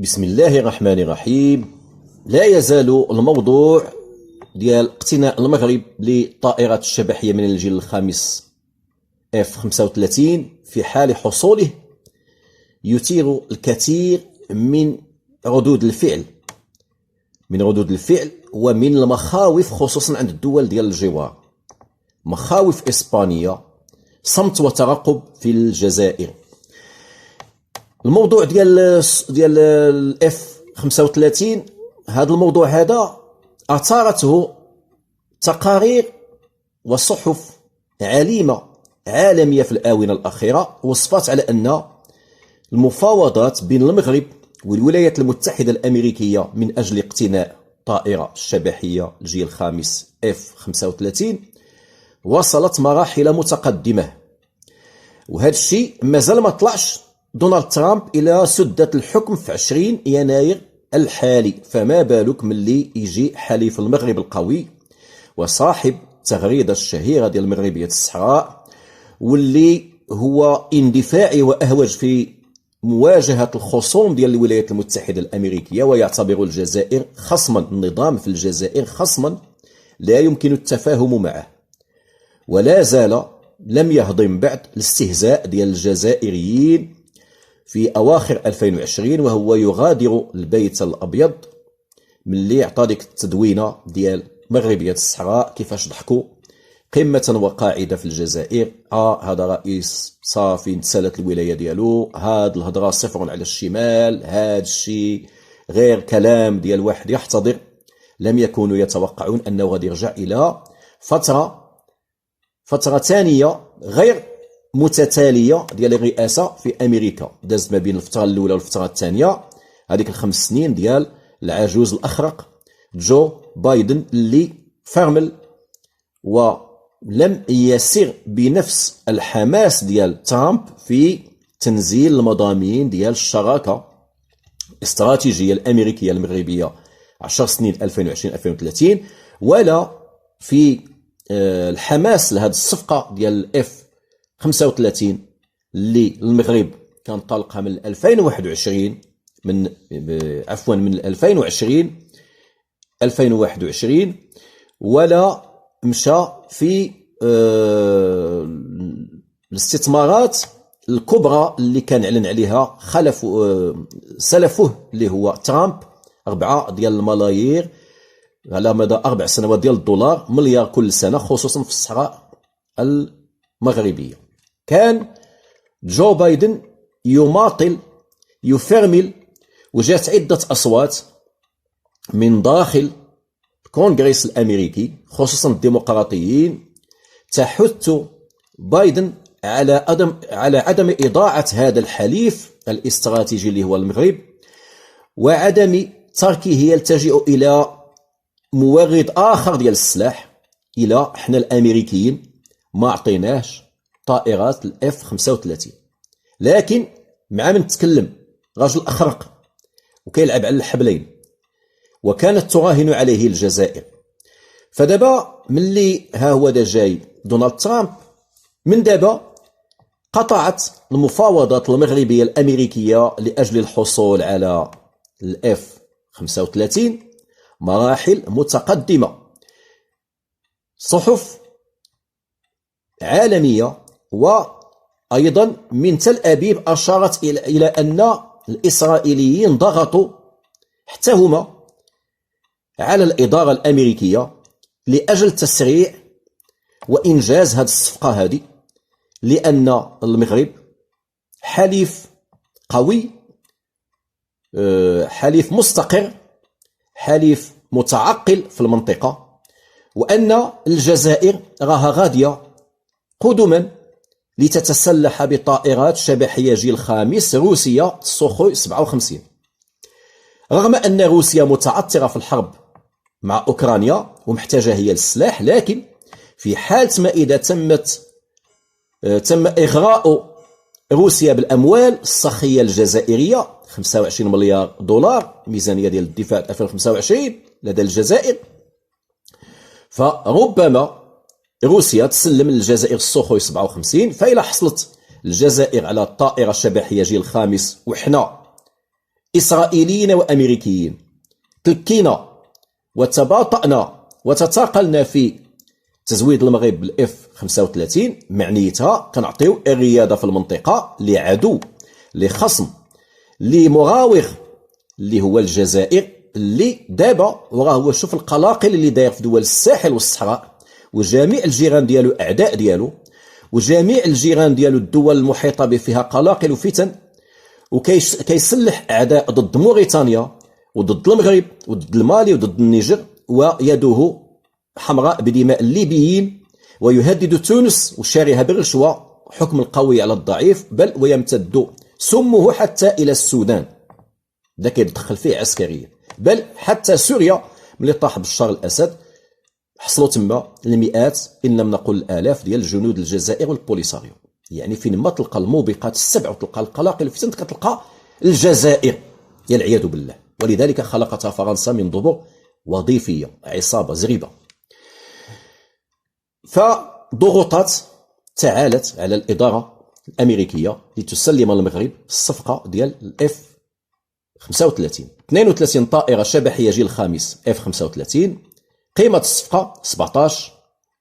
بسم الله الرحمن الرحيم. لا يزال الموضوع ديال اقتناء المغرب للطائرات الشبحية من الجيل الخامس F-35 في حال حصوله يثير الكثير من ردود الفعل ومن المخاوف، خصوصا عند الدول ديال الجوار. مخاوف إسبانية، صمت وترقب في الجزائر. الموضوع ديال الاف 35، هذا الموضوع هذا اثارته تقارير وصحف عالمه عالميه في الاونه الاخيره، وصفت على ان المفاوضات بين المغرب والولايات المتحده الامريكيه من اجل اقتناء طائره الشبحيه الجيل الخامس F-35 وصلت مراحل متقدمه، وهذا الشيء مازال ما طلعش دونالد ترامب إلى سدة الحكم في 20 يناير الحالي. فما بالك من اللي يجي حليف المغرب القوي وصاحب التغريدة الشهيرة ديال المغربية الصحراء، واللي هو اندفاعي وأهوج في مواجهة الخصوم ديال الولايات المتحدة الأمريكية، ويعتبر الجزائر خصما، النظام في الجزائر خصما لا يمكن التفاهم معه. ولا زال لم يهضم بعد الاستهزاء ديال الجزائريين في أواخر 2020، وهو يغادر البيت الأبيض من اللي عطى ديك التدوينة ديال مغربية الصحراء كيفاش ضحكوا قمة وقاعدة في الجزائر. هذا رئيس صافي نتسالت الولاية ديالو، هاد الهضرة صفر على الشمال، هاد الشيء غير كلام ديال واحد يحتضر. لم يكونوا يتوقعون أنه غادي يرجع إلى فترة ثانية غير متتالية ديال الرئاسة في أمريكا. دازت ما بين الفترة الأولى والفترة الثانية هذيك ال5 سنين ديال العجوز الأخرق جو بايدن، اللي فرمل ولم يسر بنفس الحماس ديال ترامب في تنزيل المضامين ديال الشراكة الاستراتيجية الأمريكية المغربية 10 سنين 2020-2030، ولا في الحماس لهذه الصفقة ديال الاف 35 اللي المغرب كان طالقها من 2021 من 2021، ولا مشى في الاستثمارات الكبرى اللي كان اعلن عليها سلفه اللي هو ترامب، 4 ديال الملايير على مدى 4 سنوات ديال الدولار، مليار كل سنة، خصوصا في الصحراء المغربية. كان جو بايدن يماطل يفرمل، وجات عدة أصوات من داخل الكونغرس الأمريكي خصوصا الديمقراطيين تحث بايدن على عدم إضاعة هذا الحليف الاستراتيجي اللي هو المغرب، وعدم تركه يلتجئ إلى مورد آخر ديال السلاح. إلى احنا الأمريكيين ما عطيناش طائرات الاف 35، لكن مع من تكلم رجل أخرق وكيلعب على الحبلين، وكانت تراهن عليه الجزائر. فدابا ملي ها هو دا جاي دونالد ترامب، من دابا قطعت المفاوضات المغربية الأمريكية لأجل الحصول على الاف 35 مراحل متقدمة. صحف عالمية وأيضا من تل أبيب أشارت إلى أن الإسرائيليين ضغطوا حتى هما على الإدارة الأمريكية لأجل تسريع وإنجاز هذه الصفقة هذه، لأن المغرب حليف قوي، حليف مستقر، حليف متعقل في المنطقة، وأن الجزائر راها غادية قدما لتتسلح بطائرات شبحية جيل خامس روسية سوخوي 57. رغم أن روسيا متعثرة في الحرب مع أوكرانيا ومحتاجة هي للسلاح، لكن في حالة ما إذا تم إغراء روسيا بالأموال السخية الجزائرية 25 مليار دولار ميزانية ديال الدفاع 2025 لدى الجزائر، فربما روسيا تسلم للجزائر السوخوي 57، فإلا حصلت الجزائر على طائرة شبحية جيل خامس وحنا إسرائيليين وأمريكيين، تلكينا وتباطأنا وتتاقلنا في تزويد المغرب بالاف 35، معنيتها كنعطيو الرياده في المنطقه لعدو، لخصم، لمراوغ اللي هو الجزائر، اللي دابا وراه هو شوف القلاقل اللي داير في دول الساحل والصحراء، وجميع الجيران ديالو اعداء ديالو، وجميع الجيران ديالو الدول المحيطه به فيها قلاقل وفتن، وكيسلح اعداء ضد موريتانيا وضد المغرب وضد المالي وضد النيجر، ويده حمراء بدماء الليبيين، ويهدد تونس وشارها بالرشوة، حكم القوي على الضعيف، بل ويمتد سمه حتى إلى السودان، ده كيدخل فيه عسكريا، بل حتى سوريا ملي طاح بشار الأسد حصلوا تما المئات إن لم نقل الآلاف ديال الجنود الجزائر والبوليساريو. يعني فين ما تلقى الموبقات السبع وتلقى القلاقل الفتن كتلقى الجزائر، يا العياذ بالله. ولذلك خلقتها فرنسا من ضبر وظيفية، عصابة زريبة. فضغوطات تعالت على الإدارة الأمريكية لتسلم المغرب الصفقة ديال الاف 35، 32 طائرة شبحية جيل خامس اف 35، قيمة الصفقة 17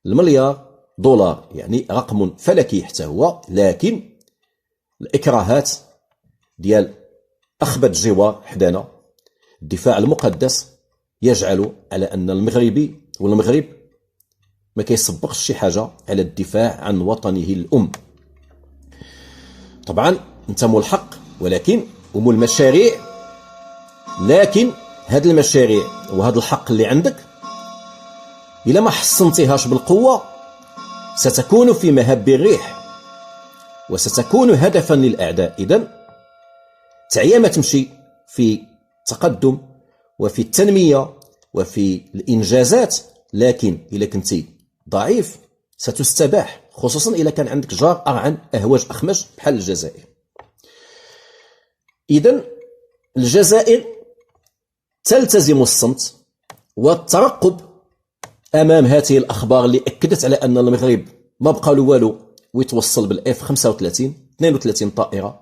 المليار دولار، يعني رقم فلكي حتى هو. لكن الإكراهات ديال أخبث جوار حدانا، الدفاع المقدس، يجعل على أن المغربي والمغرب ما كيسبقش شي حاجة على الدفاع عن وطنه الأم. طبعا انت ملحق، ولكن أم المشاريع، لكن هاد المشاريع وهاد الحق اللي عندك إلا ما حصنتيهاش بالقوة ستكون في مهب الريح وستكون هدفا للأعداء. إذن تعيا ما تمشي في تقدم وفي التنمية وفي الإنجازات، لكن إلا كنتي ضعيف ستستباح، خصوصا إلا كان عندك جار أرعن أهوج أخمج بحال الجزائر. إذن الجزائر تلتزم الصمت والترقب أمام هذه الأخبار اللي أكدت على أن المغرب ما بقى له والو ويتوصل بالاف 35، 32 طائرة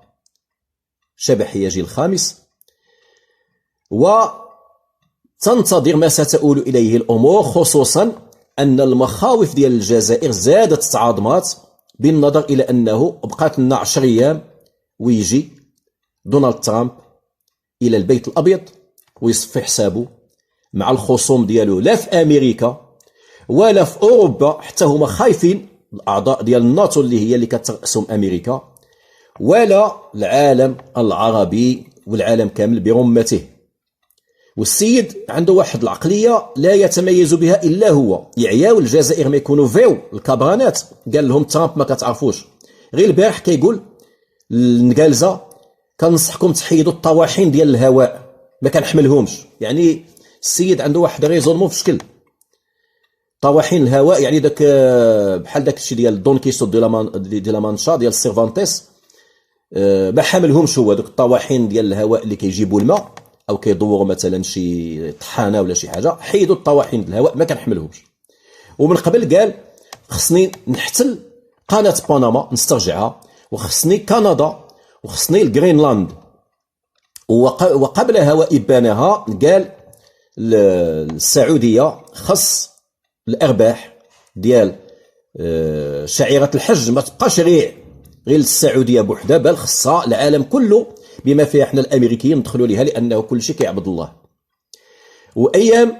شبحية جيل خامس، وتنتظر ما ستؤول إليه الأمور، خصوصا أن المخاوف ديال الجزائر زادت تعاظمات، بالنظر إلى أنه بقات لنا 10 أيام ويجي دونالد ترامب إلى البيت الأبيض ويصفي حسابه مع الخصوم ديالو، لا في أمريكا ولا في أوروبا، حتى هما خايفين الأعضاء ديال الناتو اللي هي اللي كترأسهم أمريكا، ولا العالم العربي والعالم كامل برمته. والسيد عنده واحد العقلية لا يتميز بها إلا هو. يعياو الجزائر ما يكونوا فيو الكابرانات، قال لهم ترامب ما كتعرفوش. غير البارح كيقول النقالزة كنصحكم تحيدوا الطواحين ديال الهواء، ما كنحملهمش. يعني السيد عنده واحد ريزونمون في شكل طواحين الهواء، يعني داك بحال داك الشيء ديال دون كيسوت دي لا مانشا ديال سيرفانتيس، ما حاملهمش هو دوك الطواحين ديال الهواء اللي كيجيبوا الماء او كيدوروا مثلا شي طحانه ولا شي حاجه. حيدوا الطواحين ديال الهواء ما كنحملهمش. ومن قبل قال خصني نحتل قناه بنما نسترجعها، وخصني كندا، وخصني الجرينلاند. وقبلها وإبانها قال السعوديه خص الارباح ديال شعيره الحج ما تبقاش غير السعوديه بوحدها، بل خصها العالم كله، بما فيه احنا الامريكيين ندخلوا ليها، لانه كل شيء كيعبد الله. وايام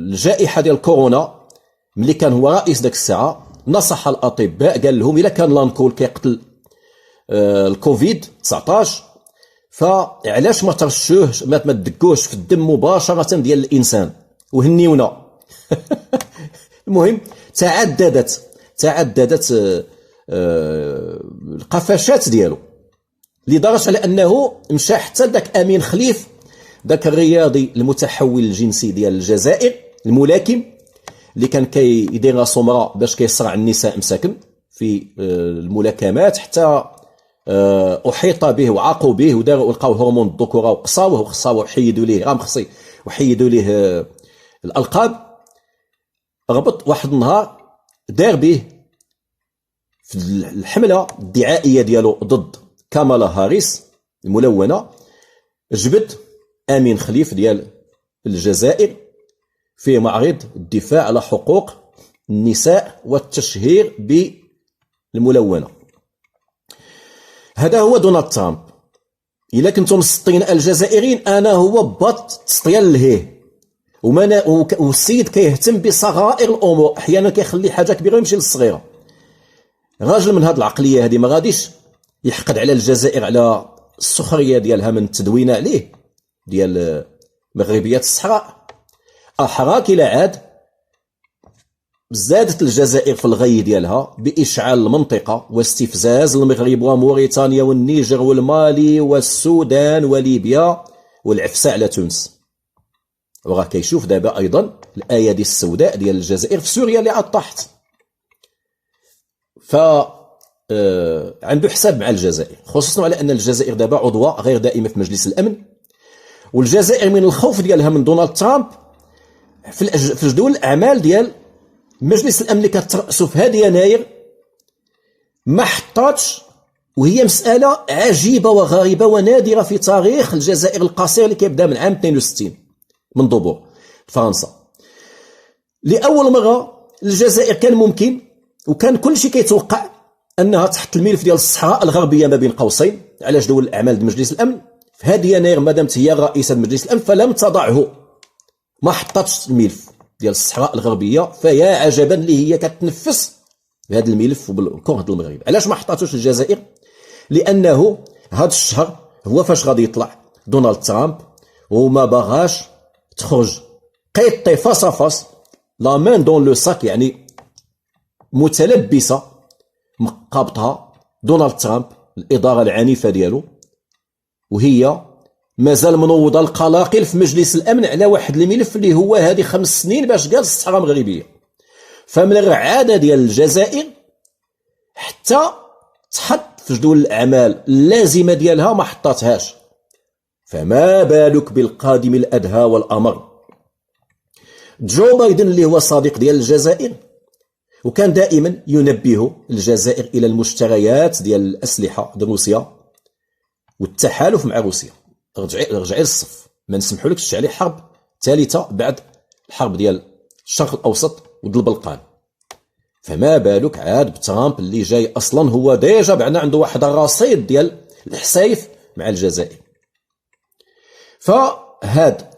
الجائحه ديال كورونا ملي كان هو رئيس داك الساعه نصح الاطباء، قال لهم الا كان لانكول كيقتل الكوفيد 19 فعلاش ما ترشوهش ما تدقوش في الدم مباشره ديال الانسان وهنيونا. المهم تعددت القفشات ديالو، لدرجه على انه مشى حتى داك امين خليف، داك الرياضي المتحول الجنسي ديال الجزائر الملاكم اللي كان كيدير راسو مرا باش كيصرع النساء مساكن في الملاكمات، حتى احيط به وعاقوا به وداروا لقاو هرمون الذكوره وقصاوه وحيدوا ليه راه مخصي وحيدوا ليه الالقاب. ربط واحد النهار دار به في الحمله الدعائيه ديالو ضد كامالا هاريس الملونة جبد أمين خليف ديال الجزائر في معرض الدفاع على حقوق النساء والتشهير بالملونة. هذا هو دونالد ترامب. إلا كنتم مسطين الجزائريين أنا هو بط تسطيان لهيه، والسيد كيهتم بصغائر الأمور، أحيانا كيخلي حاجة كبيرة ويمشي للصغيرة. راجل من هذه العقلية هذه ما غاديش يحقد على الجزائر على السخرية ديالها من التدوينة عليه ديال مغربيات الصحراء. أحراك إلى عاد زادت الجزائر في الغي ديالها بإشعال المنطقة واستفزاز المغرب وموريتانيا والنيجر والمالي والسودان وليبيا والعفسة على تونس. وراه كيشوف دابا أيضا الأيادي السوداء ديال الجزائر في سوريا اللي عاد طاحت. عنده حساب مع الجزائر، خصوصا على أن الجزائر دابا عضوة غير دائمة في مجلس الأمن، والجزائر من الخوف ديالها من دونالد ترامب في جدول الأعمال ديال مجلس الأمن اللي كترأسو في هذا يناير ما حطاتش، وهي مسألة عجيبة وغريبة ونادرة في تاريخ الجزائر القصير اللي كيبدا من عام 62 من ضبور فرنسا. لأول مرة الجزائر كان ممكن وكان كل شيء كيتوقع أنها تحت الملف ديال الصحراء الغربية ما بين قوسين على جدول الأعمال ديال مجلس الأمن. في هذا يناير مادامت هي رئيسة مجلس الأمن فلم تضعه، ما حطتش الملف ديال الصحراء الغربية، فيا عجبا اللي هي كتنفس بهذا الملف وبالكره المغرب. علاش ما حطاتوش الجزائر؟ لأنه هذا الشهر هو فاش غادي يطلع دونالد ترامب وما باغاش تخرج قيطي فاس لا مان دون لو ساك، يعني متلبسة مقابطها دونالد ترامب الإدارة العنيفة ديالو، وهي مازال منوضة القلاقل في مجلس الأمن على واحد الملف اللي هو هذه 5 سنين باش قال الصحراء المغربية. فمن الرعادة ديال الجزائر حتى تحط في جدول الأعمال اللازمة ديالها ما حطاتهاش، فما بالك بالقادم الأدهى والأمر. جو بايدن اللي هو صديق ديال الجزائر وكان دائما ينبه الجزائر إلى المشتريات ديال الأسلحة ديال روسيا والتحالف مع روسيا، رجعي للصف، ما نسمحولكش تعلي حرب ثالثة بعد الحرب ديال الشرق الأوسط وديال البلقان. فما بالك عاد بترامب اللي جاي أصلا هو ديجا بعنا عنده واحد الرصيد ديال الحسايف مع الجزائر. فهاد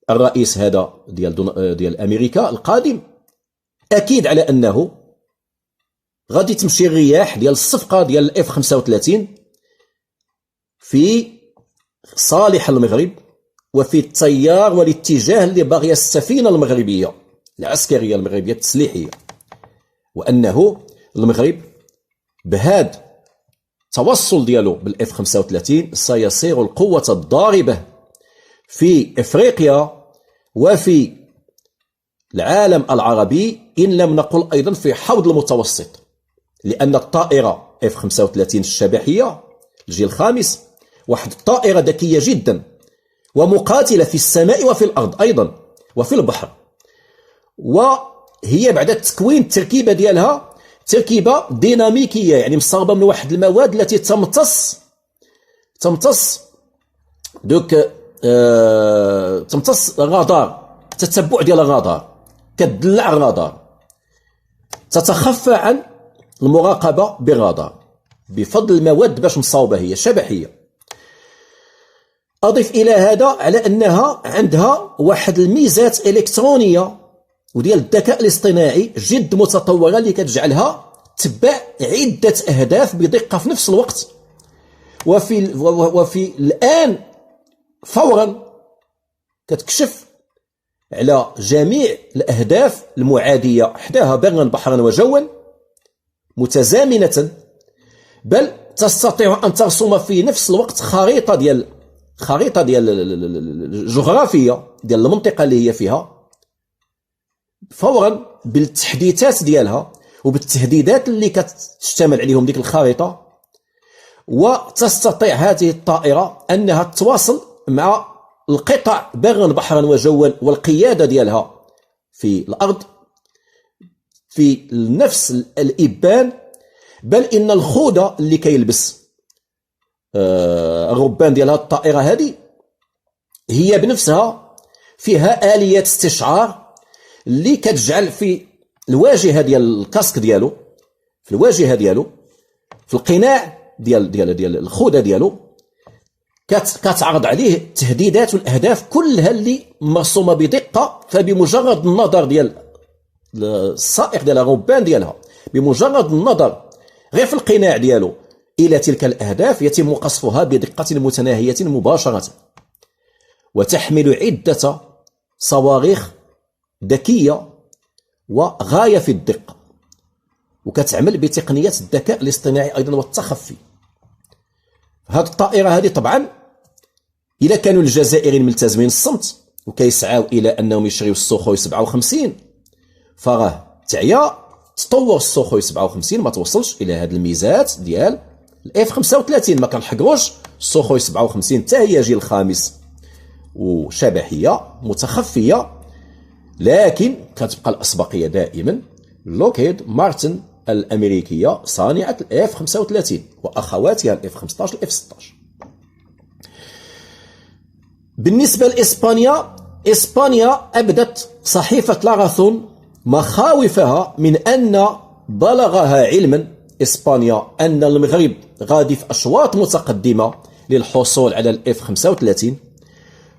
الرئيس هذا ديال أمريكا القادم أكيد على أنه غادي تمشي الرياح ديال الصفقة ديال الاف 35 في صالح المغرب وفي التيار والاتجاه اللي باغيه السفينة المغربية العسكرية المغربية التسليحية، وأنه المغرب بهذا التوصل ديالو بالاف 35 سيصير القوة الضاربة في إفريقيا وفي العالم العربي، إن لم نقل أيضا في حوض المتوسط، لأن الطائرة اف 35 الشبحية الجيل الخامس واحد الطائرة ذكية جدا ومقاتلة في السماء وفي الأرض أيضا وفي البحر، وهي بعد التكوين التركيبة ديالها تركيبة ديناميكية، يعني مصاوبة من واحد المواد التي تمتص الرادار، تتبع ديال الرادار، كتدلع الرادار، تتخفى عن المراقبة بالرادار بفضل المواد باش مصاوبة، هي شبحية. أضف إلى هذا على أنها عندها واحد الميزات إلكترونية وديال الذكاء الاصطناعي جد متطورة اللي كتجعلها تتبع عدة أهداف بدقة في نفس الوقت، وفي الآن فورا كتكشف على جميع الأهداف المعادية حداها برا بحرا وجوا متزامنة، بل تستطيع أن ترسم في نفس الوقت خريطة ديال الجغرافية ديال المنطقة اللي هي فيها فورا بالتحديثات ديالها وبالتهديدات اللي كتشتمل عليهم ديك الخريطة. وتستطيع هذه الطائرة أنها تواصل مع القطع برا بحرا وجوا والقيادة ديالها في الأرض في نفس الإبان، بل إن الخوذة اللي كيلبس الربان ديال هذه الطائرة هذه هي بنفسها فيها آليات استشعار اللي كتجعل في الواجهة ديال الكاسك ديالو، في الواجهة ديالو، في القناع ديال الخوذة ديالو، كتعرض عليه التهديدات والأهداف كلها اللي مرسومة بدقة. فبمجرد النظر ديال السائق ديال الربان ديالها، بمجرد النظر غير في القناع ديالو إلى تلك الأهداف، يتم قصفها بدقة متناهية مباشرة. وتحمل عدة صواريخ ذكية وغاية في الدقة، وكتعمل بتقنية الذكاء الاصطناعي أيضا والتخفي. هذه الطائرة هذه طبعا إذا كانوا الجزائريين ملتزمين الصمت وكيسعوا إلى أنهم يشريوا السوخوي 57، فراه تعيا تطور السوخوي 57 ما توصلش إلى هذه الميزات ديال الاف 35. ما كنحقروش السوخوي 57 حتى هي جيل خامس وشبحية متخفية، لكن كتبقى الأسبقية دائما لوكهيد مارتن الأمريكية صانعة الاف 35 وأخواتها الاف 15 الاف 16. بالنسبة لإسبانيا، إسبانيا أبدت صحيفة لاراثون مخاوفها من أن بلغها علما إسبانيا أن المغرب غادي في أشواط متقدمة للحصول على الاف 35،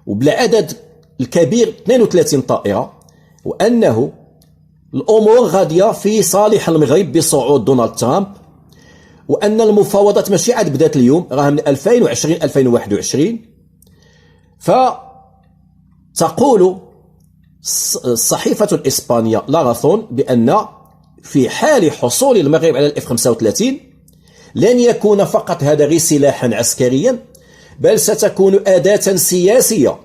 وبالعدد الكبير 32 طائرة، وأنه الأمور غادية في صالح المغرب بصعود دونالد ترامب، وأن المفاوضات ماشي عاد بدات اليوم، راها من 2020-2021. فتقول الصحيفة الإسبانية لاراثون بأن في حال حصول المغرب على الاف 35 لن يكون فقط هذا غير سلاحا عسكريا، بل ستكون أداة سياسية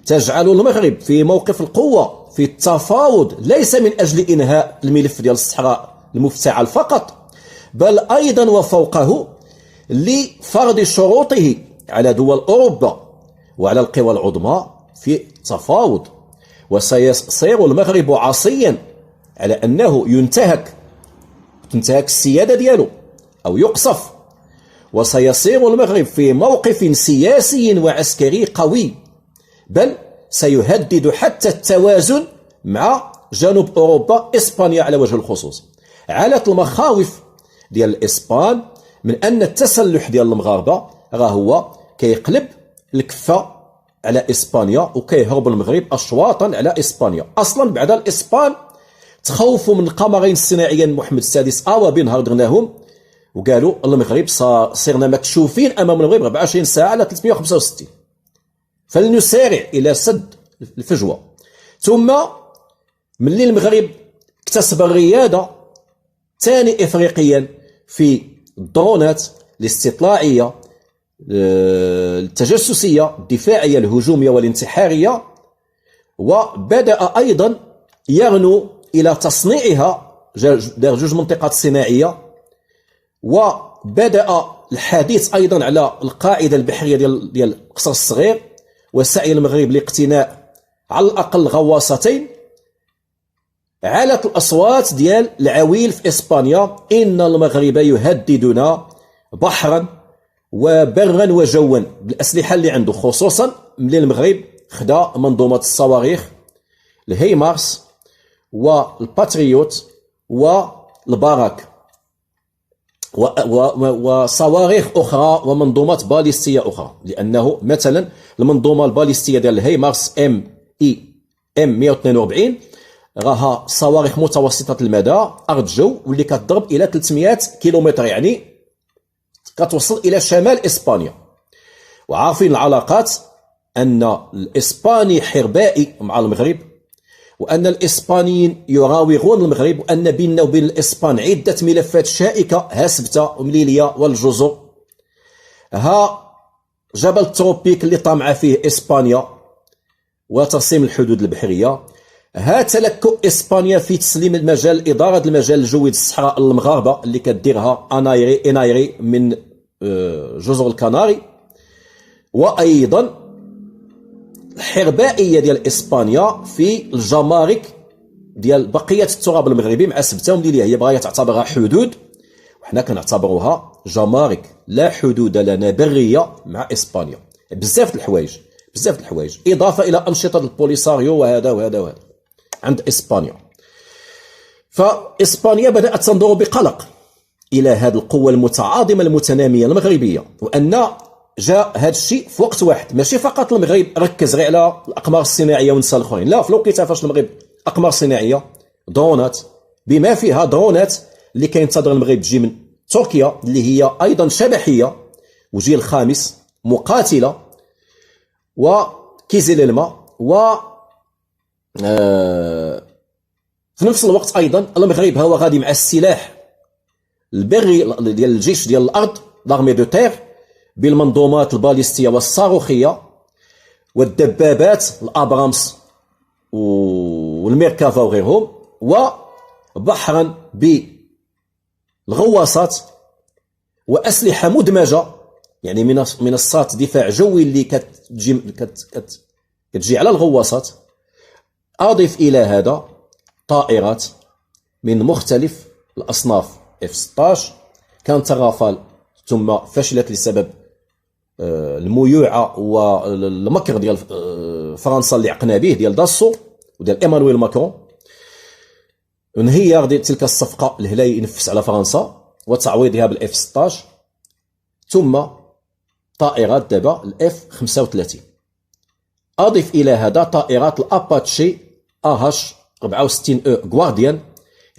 تجعل المغرب في موقف القوة في التفاوض، ليس من أجل إنهاء الملف ديال الصحراء المفتعل فقط، بل أيضا وفوقه لفرض شروطه على دول أوروبا وعلى القوى العظمى في التفاوض. وسيصير المغرب عصيا على أنه تنتهك السيادة ديالو أو يقصف، وسيصير المغرب في موقف سياسي وعسكري قوي، بل سيهدد حتى التوازن مع جنوب أوروبا، إسبانيا على وجه الخصوص. علت المخاوف ديال الإسبان من أن التسلح ديال المغاربة راه هو كيقلب الكفة على إسبانيا وكيهرب المغرب أشواطا على إسبانيا. أصلا بعد الإسبان تخوفوا من القمرين الصناعيين محمد السادس بن هردرناهم، وقالوا المغرب صرنا مكشوفين أمام المغرب 24 ساعة على 365، فلنسارع إلى سد الفجوة. ثم ملي المغرب اكتسب الريادة ثاني إفريقيا في الدرونات الاستطلاعية التجسسية الدفاعية الهجومية والانتحارية، وبدأ أيضا يغنو إلى تصنيعها، دار جوج منطقات صناعية، وبدأ الحديث أيضا على القاعدة البحرية ديال القصر الصغير، وسعي المغرب لاقتناء على الأقل غواصتين. علت الأصوات ديال العويل في إسبانيا إن المغرب يهددنا بحرا وبرا وجوا بالأسلحة اللي عنده، خصوصا ملي المغرب خدا منظومة الصواريخ الهيمارس والباتريوت والباراك وصواريخ أخرى ومنظومات باليستية أخرى. لأنه مثلا المنظومة الباليستية ديال الهيمارس M142 راها صواريخ متوسطة المدى أرض جو، واللي كتضرب إلى 300 كيلومتر، يعني كتوصل إلى شمال إسبانيا. وعارفين العلاقات أن الإسباني حربائي مع المغرب، وأن الإسبانيين يراوغون المغرب، وأن بيننا وبين الإسبان عدة ملفات شائكة، ها سبتة ومليلية والجزر، ها جبل التروبيك اللي طامعة فيه إسبانيا وترسيم الحدود البحرية، ها تلكؤ إسبانيا في تسليم المجال إدارة المجال الجوي الصحراء المغاربة اللي كديرها إنايري من جزر الكناري، وأيضا الحربائية ديال إسبانيا في الجمارك ديال بقية التراب المغربي مع سبتة ومليلية. هي بغاية تعتبرها حدود، حنا كنعتبروها جمارك، لا حدود لنا بريه مع اسبانيا. بزاف الحوايج، بزاف الحوايج، اضافه الى انشطه البوليساريو وهذا وهذا وهذا عند اسبانيا. فاسبانيا بدات تنظر بقلق الى هذه القوه المتعاظمه المتناميه المغربيه، وان جاء هذا الشيء في وقت واحد. ماشي فقط المغرب ركز غير على الاقمار الصناعيه ونسى الاخرين، لا، في الوقيته فاش المغرب اقمار صناعيه، درونات، بما فيها درونات اللي كينتظر المغرب تجي من تركيا، اللي هي ايضا شبحيه وجيل خامس، مقاتله وكيزيل الماء. و في نفس الوقت ايضا المغرب هو غادي مع السلاح البري ديال الجيش ديال الارض، لارمي دو تير، بالمنظومات الباليستيه والصاروخيه والدبابات الابرامس والميركافا وغيرهم، وبحرا بالغواصات واسلحه مدمجه، يعني منصات دفاع جوي اللي كتجي على الغواصات. اضف الى هذا طائرات من مختلف الاصناف F-16، كانت رافال ثم فشلت لسبب الميوعه والمكر ديال فرنسا اللي عقنا به، ديال داسو وديال ايمانويل ماكرون. انهيار ديال تلك الصفقه الهلال ينفس على فرنسا وتعويضها بالاف 16، ثم طائرات دابا الاف 35. اضف الى هذا طائرات الاباتشي اهاش 64 غوارديان،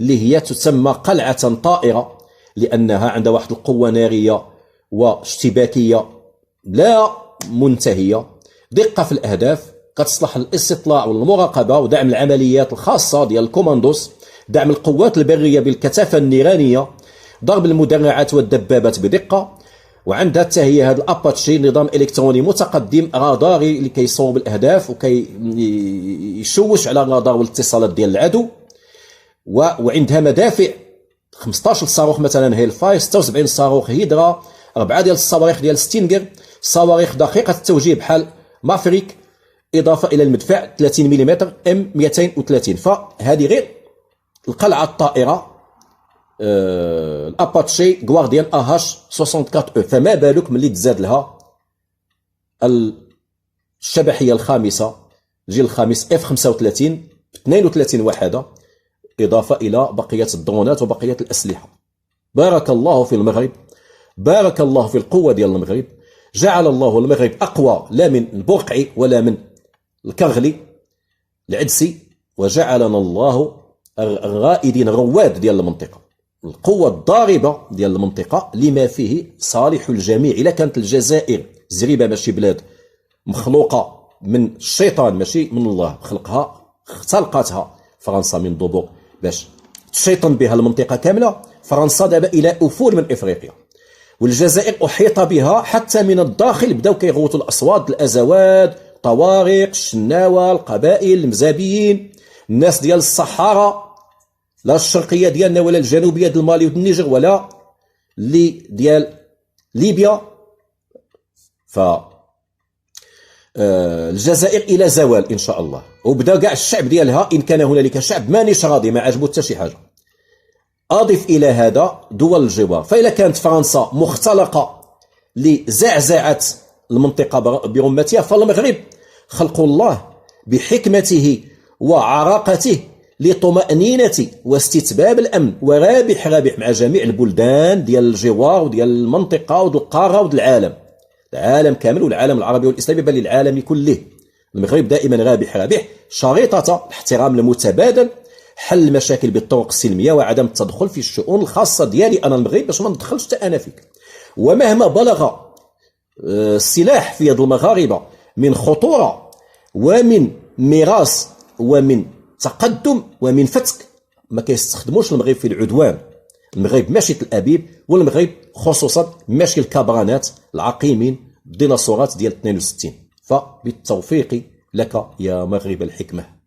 اللي هي تسمى قلعه طائره لانها عندها واحد القوه ناريه واشتباكيه لا منتهيه، دقه في الاهداف، كتصلح للاستطلاع والمراقبه ودعم العمليات الخاصه ديال الكوماندوس، دعم القوات البريه بالكثافه النيرانيه، ضرب المدرعات والدبابات بدقه. وعندها حتى هي هذا الاباتشي نظام الكتروني متقدم راداري اللي كيصوب الاهداف وكيشوش على الرادار والاتصالات ديال العدو. وعندها مدافع 15 صاروخ مثلا هيل فاي، 76 صاروخ هيدرا، 4 ديال الصواريخ ديال ستينجر، صواريخ دقيقه التوجيه بحال مافريك، اضافه الى المدفع 30 ملم ام 230. فهذه غير القلعه الطائره الاباتشي غوارديان اهاش 64 فما بالك ملي تزاد لها الشبحيه الخامسه الجيل الخامس اف 35 32 وحده، اضافه الى بقيه الدرونات وبقيه الاسلحه. بارك الله في المغرب، بارك الله في القوه ديال المغرب، جعل الله المغرب اقوى لا من البرقعي ولا من الكرغلي العدسي، وجعلنا الله الرائدين الرواد ديال المنطقه، القوة الضاربة ديال المنطقة لما فيه صالح الجميع. إلا كانت الجزائر زريبة ماشي بلاد مخلوقة من الشيطان ماشي من الله، خلقها اختلقتها فرنسا من ضبور باش تشيطن بها المنطقة كاملة. فرنسا دابا إلى أفول من إفريقيا، والجزائر أحيط بها حتى من الداخل، بداو كيغوتوا الأصوات، الأزواد، طوارق، الشناوة، القبائل، المزابيين، الناس ديال الصحارى، لا الشرقيه ديالنا ولا الجنوبيه ديال المالي والنيجر ولا اللي ديال ليبيا. ف الجزائر الى زوال ان شاء الله، وبدا كاع الشعب ديالها ان كان هنالك شعب مانيش راضي ما عجبو حتى شي حاجه. اضف الى هذا دول الجوار، فإذا كانت فرنسا مختلقه لزعزعه المنطقه برمتها، فالمغرب خلق الله بحكمته وعراقته لطمأنينة واستتباب الأمن ورابح رابح مع جميع البلدان ديال الجوار وديال المنطقة وديال القارة وديال العالم، العالم كامل والعالم العربي والإسلامي بل العالم كله. المغرب دائما رابح رابح، شريطة الاحترام المتبادل، حل المشاكل بالطرق السلمية وعدم التدخل في الشؤون الخاصة ديالي أنا المغرب باش ما ندخلش حتى أنا فيك. ومهما بلغ السلاح في يد المغاربة من خطورة ومن ميراث ومن تقدم ومن فتك، ما كيستخدموش المغرب في العدوان. المغرب ماشي تل ابيب، والمغرب خصوصا ماشي الكبرانات العقيمين الديناصورات ديال 62. فبالتوفيق لك يا مغرب الحكمه.